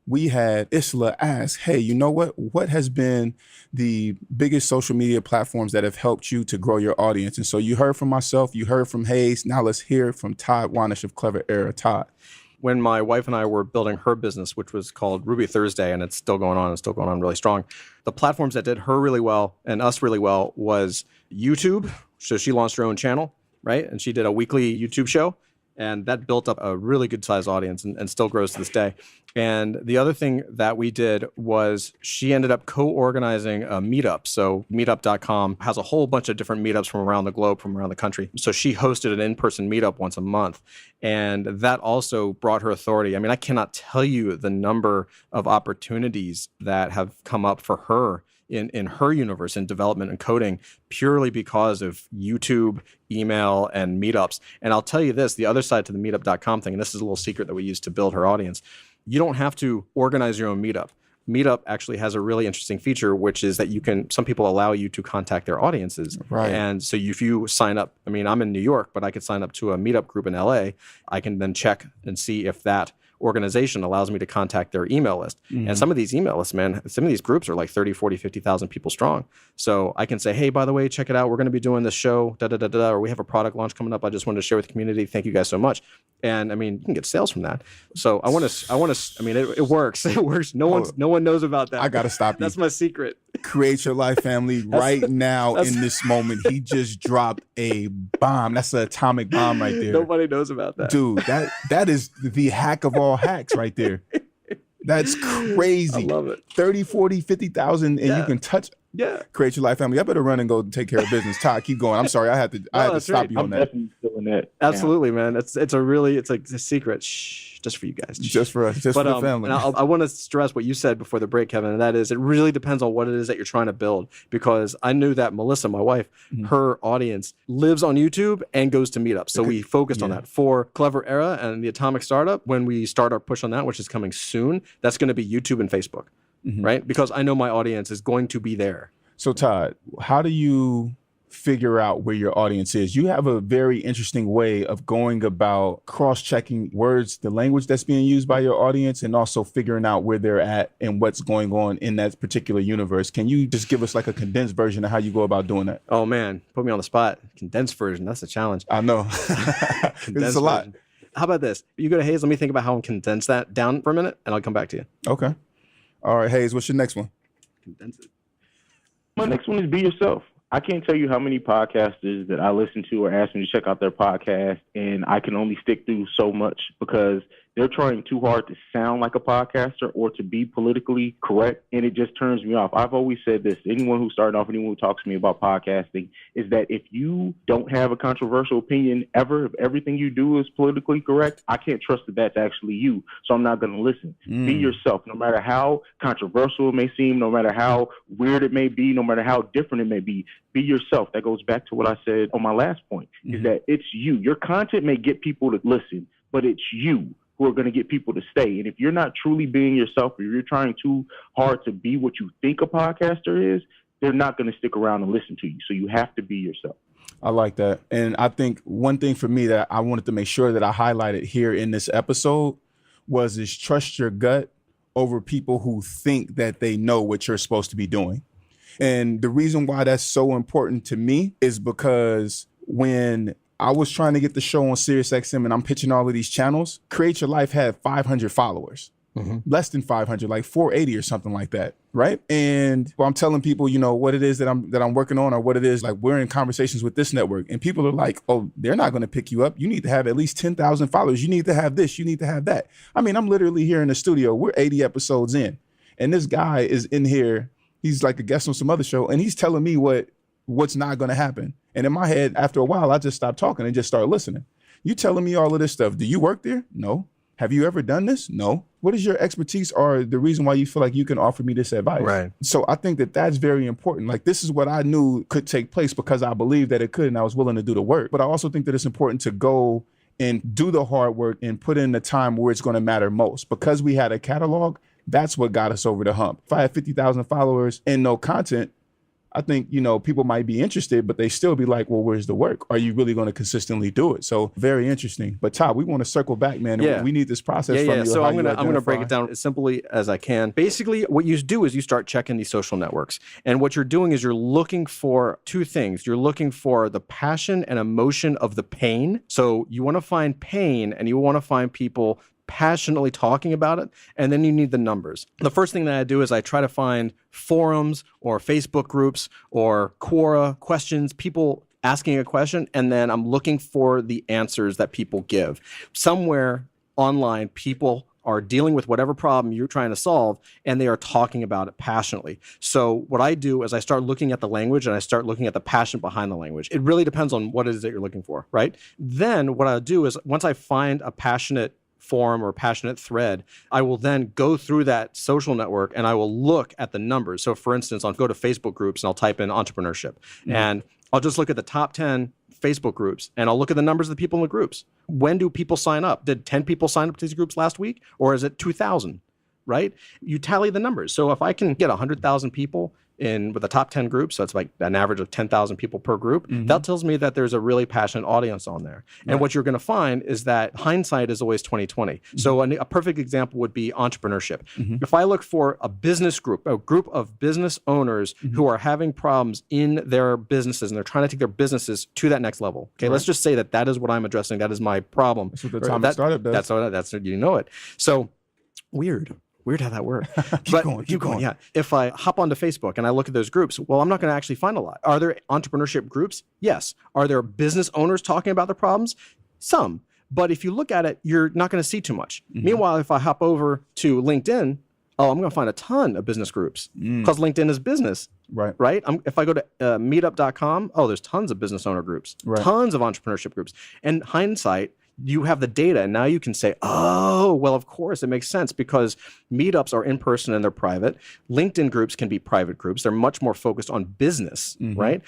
we had Isla ask, hey, you know what? What has been the biggest social media platforms that have helped you to grow your audience? And so you heard from myself, you heard from Haize. Now let's hear from Todd Wahnish of Clever Era. Todd. When my wife and I were building her business, which was called Ruby Thursday, and it's still going on really strong, the platforms that did her really well and us really well was YouTube. So she launched her own channel, right? And she did a weekly YouTube show. And that built up a really good sized audience and still grows to this day. And the other thing that we did was she ended up co-organizing a meetup. So meetup.com has a whole bunch of different meetups from around the globe, from around the country. So she hosted an in-person meetup once a month. And that also brought her authority. I mean, I cannot tell you the number of opportunities that have come up for her in her universe in development and coding purely because of YouTube, email, and meetups. And I'll tell you this, the other side to the meetup.com thing, and this is a little secret that we use to build her audience, you don't have to organize your own meetup. Meetup actually has a really interesting feature, which is that some people allow you to contact their audiences. Right. And so if you sign up, I mean, I'm in New York, but I could sign up to a meetup group in LA. I can then check and see if that organization allows me to contact their email list. Mm-hmm. And some of these email lists, man, some of these groups are like 30, 40, 50,000 people strong. So I can say, hey, by the way, check it out. We're going to be doing this show, or we have a product launch coming up. I just wanted to share with the community. Thank you guys so much. And I mean, you can get sales from that. So I mean, it works. It works. No one knows about that. I got to stop you. That's my secret. Create Your Life, family. Right now in this moment, he just dropped a bomb. That's an atomic bomb right there. Nobody knows about that. Dude, that is the hack of all hacks right there. That's crazy. I love it. 30, 40, 50,000 and you can touch. Yeah. Create Your Life, family. I better run and go take care of business. Todd, keep going. I'm sorry. I had to stop you on I'm that. definitely doing that. Absolutely, man. It's a secret. Shh. Just for you guys. Just for us. Just for the family. And I want to stress what you said before the break, Kevin, and that is it really depends on what it is that you're trying to build. Because I knew that Melissa, my wife, her audience lives on YouTube and goes to meetups. So we focused on that. For Clever Era and the Atomic Startup, when we start our push on that, which is coming soon, that's going to be YouTube and Facebook, right? Because I know my audience is going to be there. So Todd, how do you figure out where your audience is? You have a very interesting way of going about cross-checking words, the language that's being used by your audience, and also figuring out where they're at and what's going on in that particular universe. Can you just give us like a condensed version of how you go about doing that? Oh man, put me on the spot. Condensed version, that's a challenge. I know. It's a lot. How about this? You go to Haize, let me think about how I can condense that down for a minute, and I'll come back to you. Okay. All right, Haize, what's your next one? Condense it. My next one is be yourself. I can't tell you how many podcasters that I listen to or ask me to check out their podcast, and I can only stick through so much because they're trying too hard to sound like a podcaster or to be politically correct, and it just turns me off. I've always said this. Anyone who started off, anyone who talks to me about podcasting, is that if you don't have a controversial opinion ever, if everything you do is politically correct, I can't trust that that's actually you, so I'm not going to listen. Be yourself, no matter how controversial it may seem, no matter how weird it may be, no matter how different it may be. Be yourself. That goes back to what I said on my last point, is that it's you. Your content may get people to listen, but it's you who are going to get people to stay. And if you're not truly being yourself, or you're trying too hard to be what you think a podcaster is, they're not going to stick around and listen to you. So you have to be yourself. I like that. And I think one thing for me that I wanted to make sure that I highlighted here in this episode is trust your gut over people who think that they know what you're supposed to be doing. And the reason why that's so important to me is because when I was trying to get the show on SiriusXM and I'm pitching all of these channels, Create Your Life had 500 followers, less than 500, like 480 or something like that, right? And I'm telling people, you know, what it is that I'm working on, or what it is, like we're in conversations with this network, and people are like, oh, they're not going to pick you up. You need to have at least 10,000 followers. You need to have this. You need to have that. I mean, I'm literally here in the studio. We're 80 episodes in, and this guy is in here. He's like a guest on some other show, and he's telling me what's not going to happen. And in my head, after a while, I just stopped talking and just started listening. You telling me all of this stuff. Do you work there? No. Have you ever done this? No. What is your expertise or the reason why you feel like you can offer me this advice? Right. So I think that that's very important. Like, this is what I knew could take place because I believed that it could and I was willing to do the work. But I also think that it's important to go and do the hard work and put in the time where it's going to matter most. Because we had a catalog, that's what got us over the hump. If I had 50,000 followers and no content, I think, you know, people might be interested, but they still be like, well, where's the work? Are you really going to consistently do it? So very interesting. But Todd, we want to circle back, man. Yeah. We need this process from you. So I'm gonna break it down as simply as I can. Basically, what you do is you start checking these social networks. And what you're doing is you're looking for two things. You're looking for the passion and emotion of the pain. So you want to find pain and you want to find people passionately talking about it, and then you need the numbers. The first thing that I do is I try to find forums or Facebook groups or Quora questions, people asking a question, and then I'm looking for the answers that people give. Somewhere online, people are dealing with whatever problem you're trying to solve, and they are talking about it passionately. So what I do is I start looking at the language and I start looking at the passion behind the language. It really depends on what it is that you're looking for, right? Then what I'll do is once I find a passionate forum or passionate thread, I will then go through that social network and I will look at the numbers. So for instance, I'll go to Facebook groups and I'll type in entrepreneurship and I'll just look at the top 10 Facebook groups and I'll look at the numbers of the people in the groups. When do people sign up? Did 10 people sign up to these groups last week? Or is it 2,000, right? You tally the numbers. So if I can get 100,000 people in with the top 10 groups, so it's like an average of 10,000 people per group, that tells me that there's a really passionate audience on there. And what you're going to find is that hindsight is always 20/20. So a perfect example would be entrepreneurship. If I look for a business group, a group of business owners who are having problems in their businesses and they're trying to take their businesses to that next level. Okay, let's just say that is what I'm addressing. That is my problem. That's what the Atomic Startup does. That's you know it. So weird how that works. Keep going. Yeah. If I hop onto Facebook and I look at those groups, well, I'm not going to actually find a lot. Are there entrepreneurship groups? Yes. Are there business owners talking about their problems? Some. But if you look at it, you're not going to see too much. Meanwhile, if I hop over to LinkedIn, I'm going to find a ton of business groups because LinkedIn is business. Right. If I go to meetup.com, there's tons of business owner groups, tons of entrepreneurship groups. And hindsight, you have the data and now you can say, well, of course, it makes sense because meetups are in person and they're private. LinkedIn groups can be private groups. They're much more focused on business, right?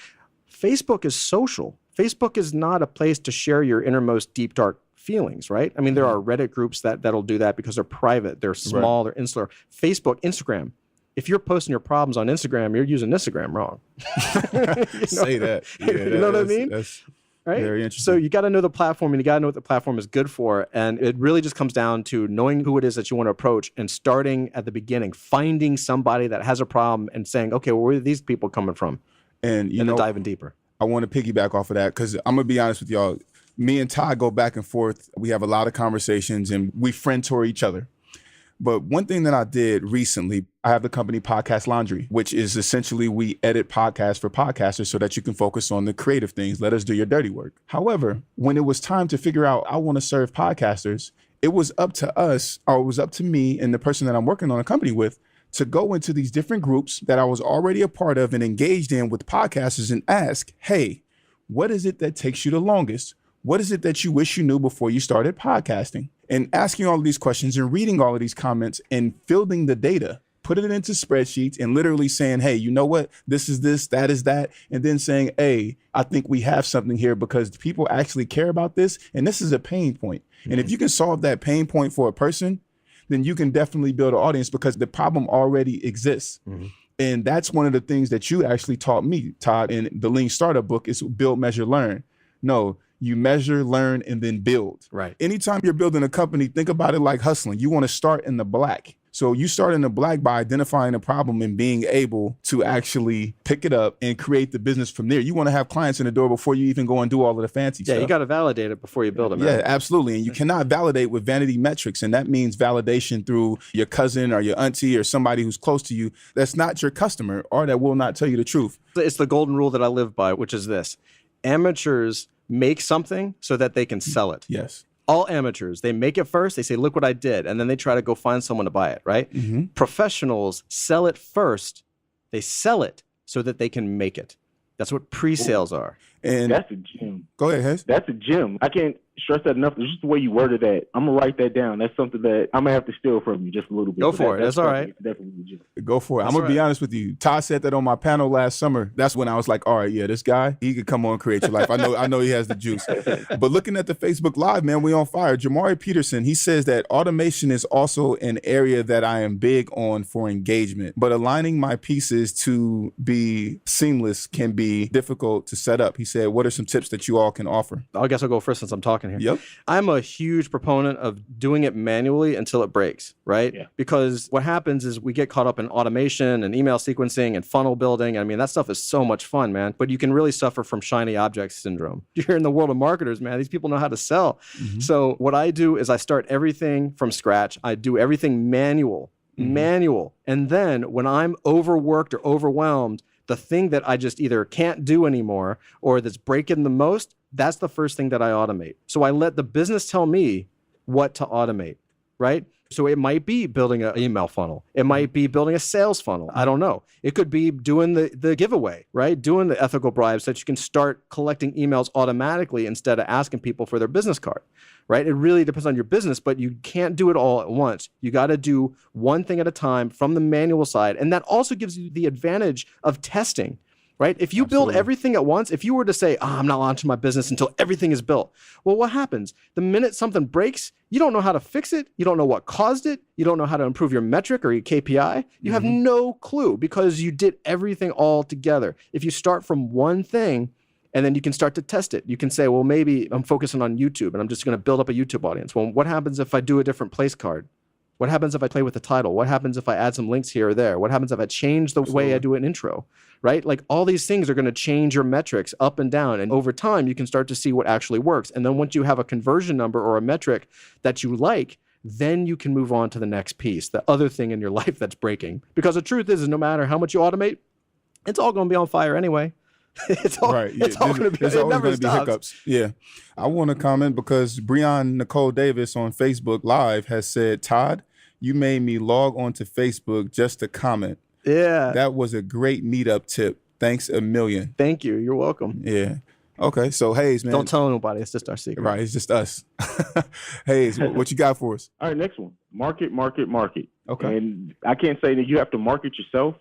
Facebook is social. Facebook is not a place to share your innermost deep, dark feelings, right? I mean, there are Reddit groups that'll do that because they're private, they're small, they're insular. Facebook, Instagram. If you're posting your problems on Instagram, you're using Instagram wrong. Say that. Yeah, you know what I mean? That's right? Very interesting. So you got to know the platform and you got to know what the platform is good for. And it really just comes down to knowing who it is that you want to approach and starting at the beginning, finding somebody that has a problem and saying, okay, well, where are these people coming from? And then diving deeper. I want to piggyback off of that because I'm going to be honest with y'all. Me and Todd go back and forth. We have a lot of conversations and we friend tour each other. But one thing that I did recently, I have the company Podcast Laundry, which is essentially we edit podcasts for podcasters so that you can focus on the creative things. Let us do your dirty work. However, when it was time to figure out I want to serve podcasters, it was up to us, or it was up to me and the person that I'm working on a company with to go into these different groups that I was already a part of and engaged in with podcasters and ask, hey, what is it that takes you the longest? What is it that you wish you knew before you started podcasting? And asking all of these questions and reading all of these comments and fielding the data, putting it into spreadsheets and literally saying, hey, you know what? This is this, that is that. And then saying, hey, I think we have something here because people actually care about this. And this is a pain point. And if you can solve that pain point for a person, then you can definitely build an audience because the problem already exists. And that's one of the things that you actually taught me, Todd, in the Lean Startup book is build, measure, learn. No, you measure, learn, and then build. Right. Anytime you're building a company, think about it like hustling. You want to start in the black. So you start in the black by identifying a problem and being able to actually pick it up and create the business from there. You want to have clients in the door before you even go and do all of the fancy stuff. Yeah, you got to validate it before you build it. Yeah, absolutely. And you cannot validate with vanity metrics. And that means validation through your cousin or your auntie or somebody who's close to you that's not your customer or that will not tell you the truth. It's the golden rule that I live by, which is this. Amateurs make something so that they can sell it. Yes. All amateurs, they make it first, they say, look what I did, and then they try to go find someone to buy it, right? Professionals sell it first, they sell it so that they can make it. That's what pre-sales are. And That's a gem. go ahead, Haize. That's a gem. I can't stress that enough. It's just the way you worded that. I'm gonna write that down. That's something that I'm gonna have to steal from you just a little bit. Go But for it. That's all right. Definitely a gem. Go for it. That's I'm gonna be right. honest with you. Todd said that on my panel last summer. That's when I was like, all right, yeah, this guy, he could come on Create Your Life. I know he has the juice. But looking at the Facebook Live, man, we on fire. Jamari Peterson, he says that automation is also an area that I am big on for engagement, but aligning my pieces to be seamless can be difficult to set up. He said, what are some tips that you all can offer? I guess I'll go first since I'm talking here. Yep. I'm a huge proponent of doing it manually until it breaks, right? Yeah. Because what happens is we get caught up in automation and email sequencing and funnel building. I mean, that stuff is so much fun, man. But you can really suffer from shiny object syndrome. You're in the world of marketers, man. These people know how to sell. Mm-hmm. So what I do is I start everything from scratch. I do everything manual. And then when I'm overworked or overwhelmed, the thing that I just either can't do anymore or that's breaking the most, that's the first thing that I automate. So I let the business tell me what to automate, right? So it might be building an email funnel. It might be building a sales funnel. I don't know. It could be doing the giveaway, right? Doing the ethical bribes so that you can start collecting emails automatically instead of asking people for their business card, right? It really depends on your business, but you can't do it all at once. You got to do one thing at a time from the manual side. And that also gives you the advantage of testing. Right? If you build everything at once, if you were to say, I'm not launching my business until everything is built, well, what happens? The minute something breaks, you don't know how to fix it. You don't know what caused it. You don't know how to improve your metric or your KPI. You have no clue because you did everything all together. If you start from one thing and then you can start to test it, you can say, well, maybe I'm focusing on YouTube and I'm just going to build up a YouTube audience. Well, what happens if I do a different place card? What happens if I play with the title? What happens if I add some links here or there? What happens if I change the way I do an intro, right? Like all these things are going to change your metrics up and down. And over time, you can start to see what actually works. And then once you have a conversion number or a metric that you like, then you can move on to the next piece, the other thing in your life that's breaking. Because the truth is no matter how much you automate, it's all going to be on fire anyway. It's all, Right. Yeah. It's all going to be, There's it always never going to be stops. hiccups. Yeah. I want to comment because Breon Nicole Davis on Facebook Live has said, Todd, you made me log on to Facebook just to comment. Yeah. That was a great meetup tip. Thanks a million. Thank you. You're welcome. Yeah. Okay. So Haize, man. Don't tell nobody. It's just our secret. Right. It's just us. Haize, what you got for us? All right, next one. Market. Okay. And I can't say that you have to market yourself,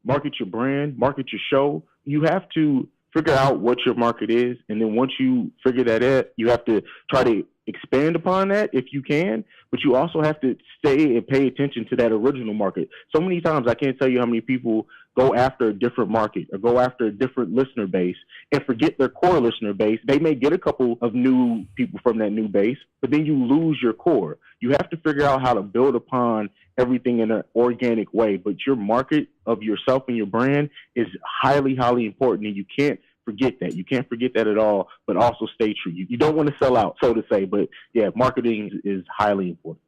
market your brand, market your show. You have to figure out what your market is. And then once you figure that out, you have to try to expand upon that if you can, but you also have to stay and pay attention to that original market. So many times I can't tell you how many people go after a different market or go after a different listener base and forget their core listener base. They may get a couple of new people from that new base, but then you lose your core. You have to figure out how to build upon everything in an organic way, but your market of yourself and your brand is highly, highly important, and you can't forget that. You can't forget that at all, but also stay true. You don't want to sell out, so to say, but yeah, marketing is highly important.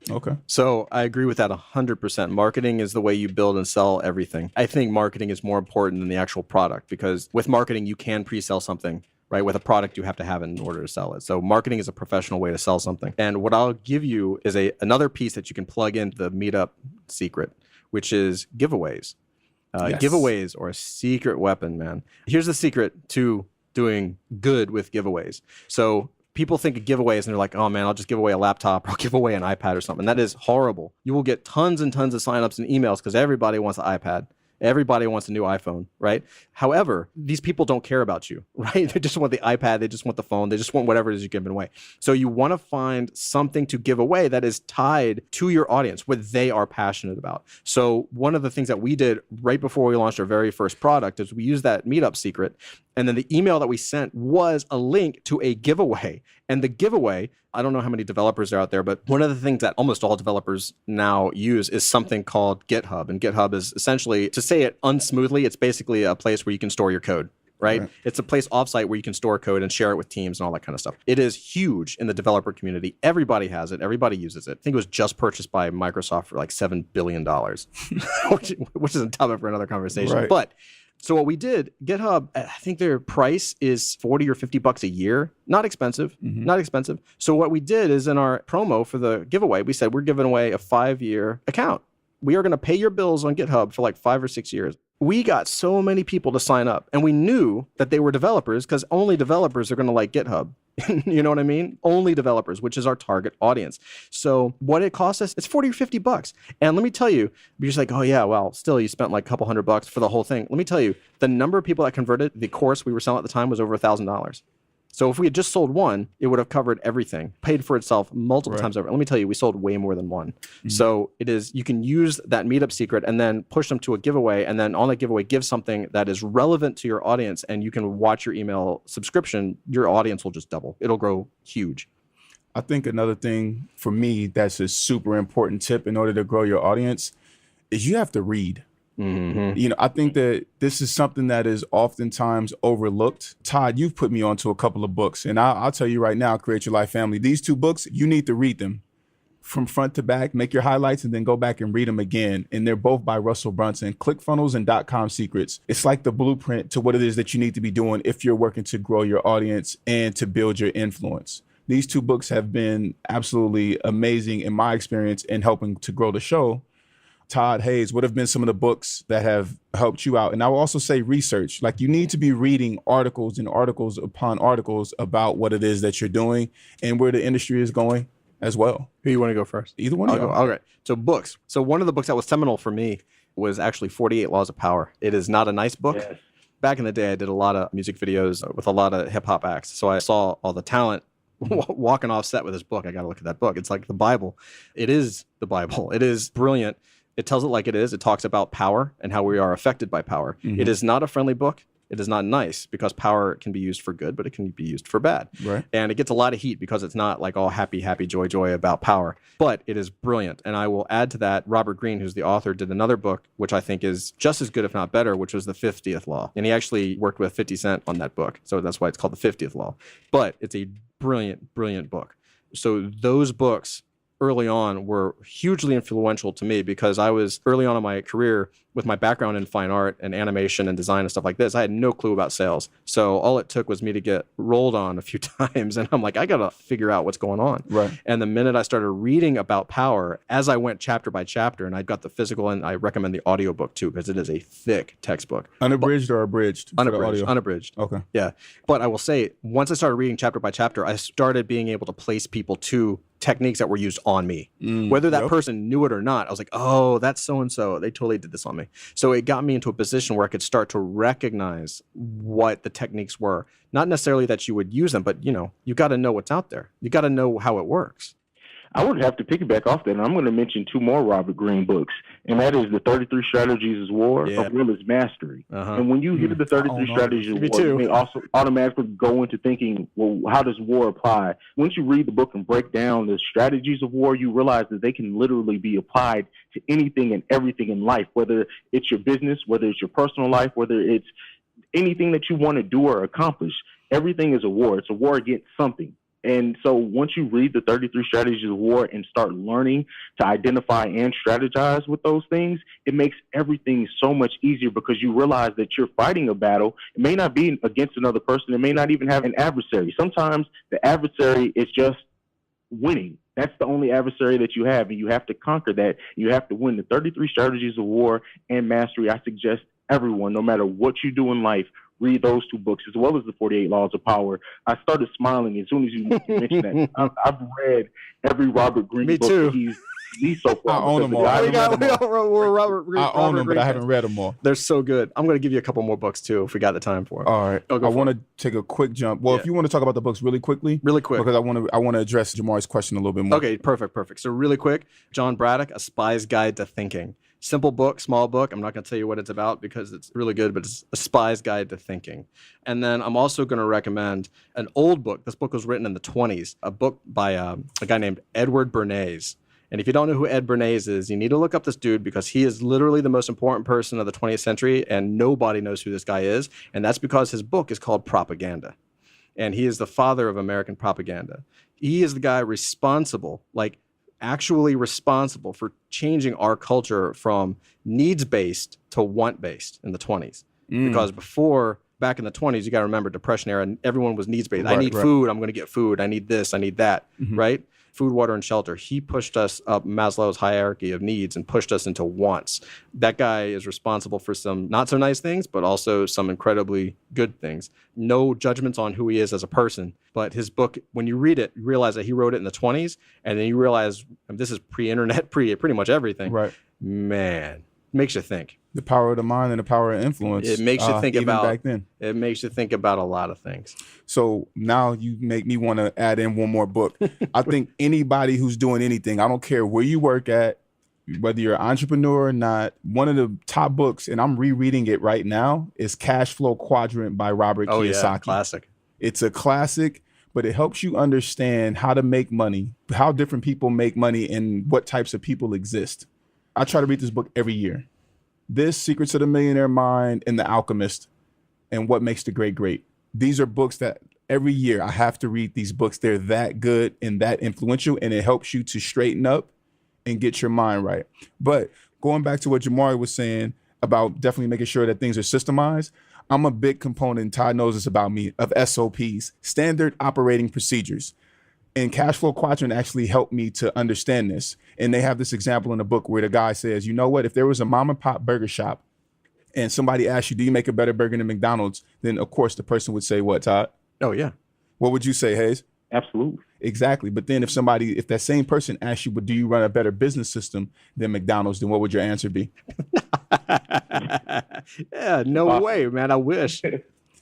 Okay. So I agree with that 100%. Marketing is the way you build and sell everything. I think marketing is more important than the actual product because with marketing, you can pre-sell something, right? With a product, you have to have it in order to sell it. So marketing is a professional way to sell something. And what I'll give you is another piece that you can plug into the Meetup secret, which is giveaways. Yes. Giveaways are a secret weapon, man. Here's the secret to doing good with giveaways. So people think of giveaways and they're like, oh man, I'll just give away a laptop or I'll give away an iPad or something. That is horrible. You will get tons and tons of signups and emails because everybody wants an iPad. Everybody wants a new iPhone, right? However, these people don't care about you, right? They just want the iPad. They just want the phone. They just want whatever it is you're giving away. So you want to find something to give away that is tied to your audience, what they are passionate about. So one of the things that we did right before we launched our very first product is we used that Meetup secret. And then the email that we sent was a link to a giveaway. And the giveaway, I don't know how many developers are out there, but one of the things that almost all developers now use is something called GitHub. And GitHub is essentially, to say it unsmoothly, it's basically a place where you can store your code. Right? It's a place offsite where you can store code and share it with teams and all that kind of stuff. It is huge in the developer community. Everybody has it. Everybody uses it. I think it was just purchased by Microsoft for like $7 billion, which is a topic for another conversation. Right. But so what we did, GitHub, I think their price is $40 or $50 a year. Not expensive, not expensive. So what we did is in our promo for the giveaway, we said we're giving away a 5-year account. We are going to pay your bills on GitHub for like 5 or 6 years. we got so many people to sign up, and we knew that they were developers because only developers are going to like GitHub. You know what I mean? Only developers, which is our target audience. So what it costs us, it's 40 or 50 bucks. And let me tell you, you're just like, oh yeah, well, still you spent like a couple $100 for the whole thing. Let me tell you, the number of people that converted, the course we were selling at the time was over $1,000. So if we had just sold one, it would have covered everything, paid for itself multiple times over. Let me tell you, we sold way more than one. Mm-hmm. So it is, you can use that meetup secret and then push them to a giveaway. And then on that giveaway, give something that is relevant to your audience, and you can watch your email subscription. Your audience will just double. It'll grow huge. I think another thing for me that's a super important tip in order to grow your audience is you have to read. Mm-hmm. You know, I think that this is something that is oftentimes overlooked. Todd, you've put me onto a couple of books, and I'll tell you right now, Create Your Life Family, these 2 books, you need to read them from front to back, make your highlights, and then go back and read them again. And they're both by Russell Brunson, ClickFunnels and .com Secrets. It's like the blueprint to what it is that you need to be doing if you're working to grow your audience and to build your influence. These 2 books have been absolutely amazing in my experience in helping to grow the show. Todd, Haize, what have been some of the books that have helped you out? And I will also say research. Like, you need to be reading articles and articles upon articles about what it is that you're doing and where the industry is going as well. Who you want to go first? Either one. All right. So books. So one of the books that was seminal for me was actually 48 Laws of Power. It is not a nice book. Yes. Back in the day, I did a lot of music videos with a lot of hip hop acts. So I saw all the talent walking off set with this book. I got to look at that book. It's like the Bible. It is the Bible. It is brilliant. It tells it like it is. It talks about power and how we are affected by power. Mm-hmm. It is not a friendly book. It is not nice because power can be used for good, but it can be used for bad. Right. And it gets a lot of heat because it's not like all happy, happy, joy, joy about power. But it is brilliant. And I will add to that, Robert Greene, who's the author, did another book, which I think is just as good, if not better, which was The 50th Law. And he actually worked with 50 Cent on that book. So that's why it's called The 50th Law. But it's a brilliant, brilliant book. So those books early on were hugely influential to me because I was early on in my career with my background in fine art and animation and design and stuff like this. I had no clue about sales. So all it took was me to get rolled on a few times. And I'm like, I got to figure out what's going on. Right. And the minute I started reading about power, as I went chapter by chapter, and I got the physical, and I recommend the audiobook too, because it is a thick textbook. Unabridged or abridged? Unabridged. Unabridged. Okay. Yeah. But I will say, once I started reading chapter by chapter, I started being able to place people to techniques that were used on me. Whether that person knew it or not, I was like, oh, that's so-and-so. They totally did this on me. So it got me into a position where I could start to recognize what the techniques were. Not necessarily that you would use them, but you got to know what's out there. You got to know how it works. I would have to piggyback off that, and I'm going to mention 2 more Robert Greene books, and that is The 33 Strategies of War, as well as Mastery. And when you hear the 33 Strategies of War, you may also automatically go into thinking, well, how does war apply? Once you read the book and break down the strategies of war, you realize that they can literally be applied to anything and everything in life, whether it's your business, whether it's your personal life, whether it's anything that you want to do or accomplish. Everything is a war. It's a war against something. And so once you read the 33 Strategies of War and start learning to identify and strategize with those things, it makes everything so much easier because you realize that you're fighting a battle. It may not be against another person. It may not even have an adversary. Sometimes the adversary is just winning. That's the only adversary that you have, and you have to conquer that. You have to win. The 33 Strategies of War and Mastery, I suggest everyone, no matter what you do in life, read those 2 books, as well as the 48 Laws of Power. I started smiling as soon as you mentioned that. I've read every Robert Greene book that he's so far. I own them all. I own them, but I haven't read them all. They're so good. I'm going to give you a couple more books, too, if we got the time for it. All right. I want to take a quick jump. Well, if you want to talk about the books really quick. Because I want to address Jamari's question a little bit more. Okay, perfect. So really quick, John Braddock, A Spy's Guide to Thinking. Simple book, small book. I'm not going to tell you what it's about because it's really good, but it's A Spy's Guide to Thinking. And then I'm also going to recommend an old book. This book was written in the 1920s, a book by a guy named Edward Bernays. And if you don't know who Ed Bernays is, you need to look up this dude because he is literally the most important person of the 20th century, and nobody knows who this guy is. And that's because his book is called Propaganda. And he is the father of American propaganda. He is the guy responsible, actually responsible for changing our culture from needs-based to want-based in the 20s. Because back in the 20s, you got to remember Depression era, and everyone was needs-based. I need food, I'm going to get food. I need this, I need that, right? food, water, and shelter. He pushed us up Maslow's hierarchy of needs and pushed us into wants. That guy is responsible for some not so nice things, but also some incredibly good things. No judgments on who he is as a person, but his book, when you read it, you realize that he wrote it in the 20s, and then you realize this is pre-internet, pretty much everything. Right. Man, makes you think. The power of the mind and the power of influence. It makes you think even about back then. It makes you think about a lot of things. So now you make me want to add in one more book. I think anybody who's doing anything, I don't care where you work at, whether you're an entrepreneur or not, one of the top books, and I'm rereading it right now, is Cash Flow Quadrant by Robert Kiyosaki. Yeah, classic. It's a classic, but it helps you understand how to make money, how different people make money, and what types of people exist. I try to read this book every year. This, Secrets of the Millionaire Mind, and The Alchemist, and What Makes the Great Great. These are books that every year I have to read these books. They're that good and that influential, and it helps you to straighten up and get your mind right. But going back to what Jamari was saying about definitely making sure that things are systemized, I'm a big component, Todd knows this about me, of SOPs, standard operating procedures. And Cash Flow Quadrant actually helped me to understand this. And they have this example in the book where the guy says, you know what, if there was a mom and pop burger shop and somebody asked you, do you make a better burger than McDonald's? Then of course the person would say what, Todd? Oh, yeah. What would you say, Haize? Absolutely. Exactly. But then if that same person asked you, but do you run a better business system than McDonald's, then what would your answer be? Yeah, no way, man. I wish.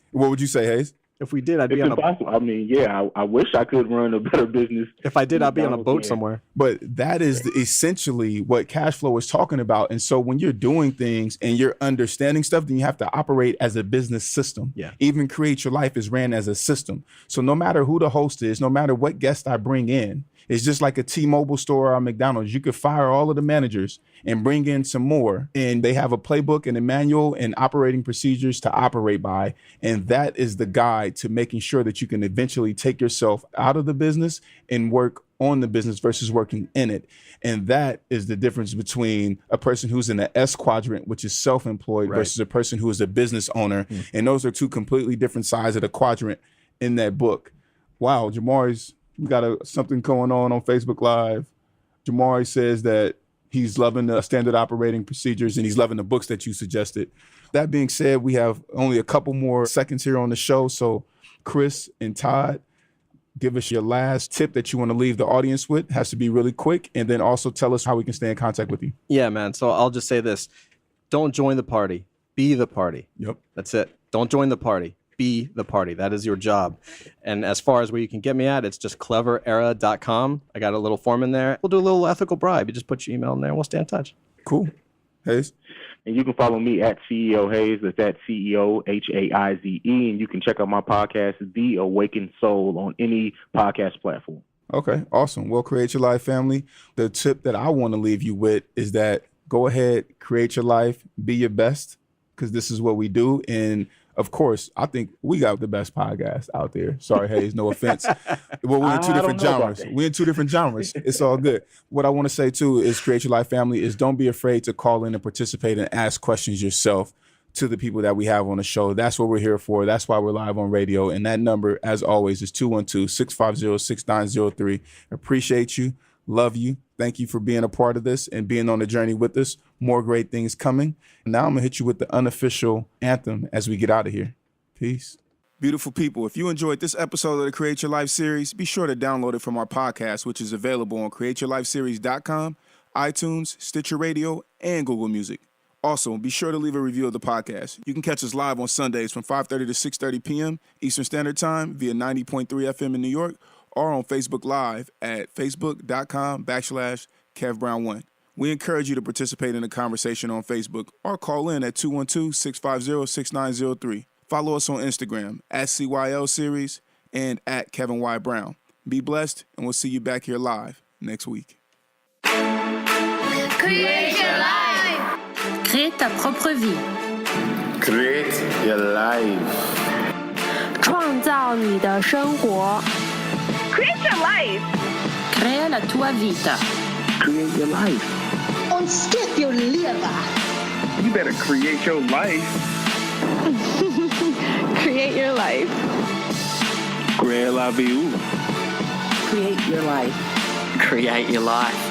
What would you say, Haize? If we did, I'd be It's on a impossible. I mean, yeah, I wish I could run a better business. If I did, I'd be on a McDonald's, boat yeah. somewhere. But that is essentially what cash flow is talking about. And so when you're doing things and you're understanding stuff, then you have to operate as a business system. Yeah. Even Create Your Life is ran as a system. So no matter who the host is, no matter what guest I bring in, it's just like a T-Mobile store or a McDonald's. You could fire all of the managers and bring in some more. And they have a playbook and a manual and operating procedures to operate by. And that is the guide to making sure that you can eventually take yourself out of the business and work on the business versus working in it. And that is the difference between a person who's in the S quadrant, which is self-employed, Right. versus a person who is a business owner. And those are two completely different sides of the quadrant in that book. Wow, Jamari's, we got something going on Facebook Live. Jamari says that he's loving the standard operating procedures and he's loving the books that you suggested. That being said, we have only a couple more seconds here on the show. So Chris and Todd, give us your last tip that you want to leave the audience with. It has to be really quick. And then also tell us how we can stay in contact with you. Yeah, man. So I'll just say this. Don't join the party. Be the party. Yep. That's it. Don't join the party. Be the party. That is your job. And as far as where you can get me at, it's just cleverera.com. I got a little form in there. We'll do a little ethical bribe. You just put your email in there and we'll stay in touch. Cool. Haize? And you can follow me at CEO Haize. That's at CEO Haize. And you can check out my podcast, The Awakened Soul, on any podcast platform. Okay, awesome. Well, Create Your Life family. The tip that I want to leave you with is that go ahead, create your life, be your best, because this is what we do. And of course, I think we got the best podcast out there. Sorry, Haize, no offense. Well, we're in two different genres. We're in two different genres. It's all good. What I want to say too is Create Your Life family is don't be afraid to call in and participate and ask questions yourself to the people that we have on the show. That's what we're here for. That's why we're live on radio. And that number, as always, is 212-650-6903. Appreciate you. Love you. Thank you for being a part of this and being on the journey with us. More great things coming. Now I'm going to hit you with the unofficial anthem as we get out of here. Peace. Beautiful people, if you enjoyed this episode of the Create Your Life series, be sure to download it from our podcast, which is available on createyourlifeseries.com, iTunes, Stitcher Radio, and Google Music. Also, be sure to leave a review of the podcast. You can catch us live on Sundays from 5:30 to 6:30 p.m. Eastern Standard Time via 90.3 FM in New York, or on Facebook Live at facebook.com/KevBrown1. We encourage you to participate in the conversation on Facebook or call in at 212-650-6903. Follow us on Instagram at CYLS Series and at Kevin Y. Brown. Be blessed, and we'll see you back here live next week. Create your life. Crée ta propre vie. Create your life. 创造你的生活。 Create your life. Crea la tua vita. Create your life. On skip your liver. You better create your life. Create your life. Crea la vie. Create your life. Create your life.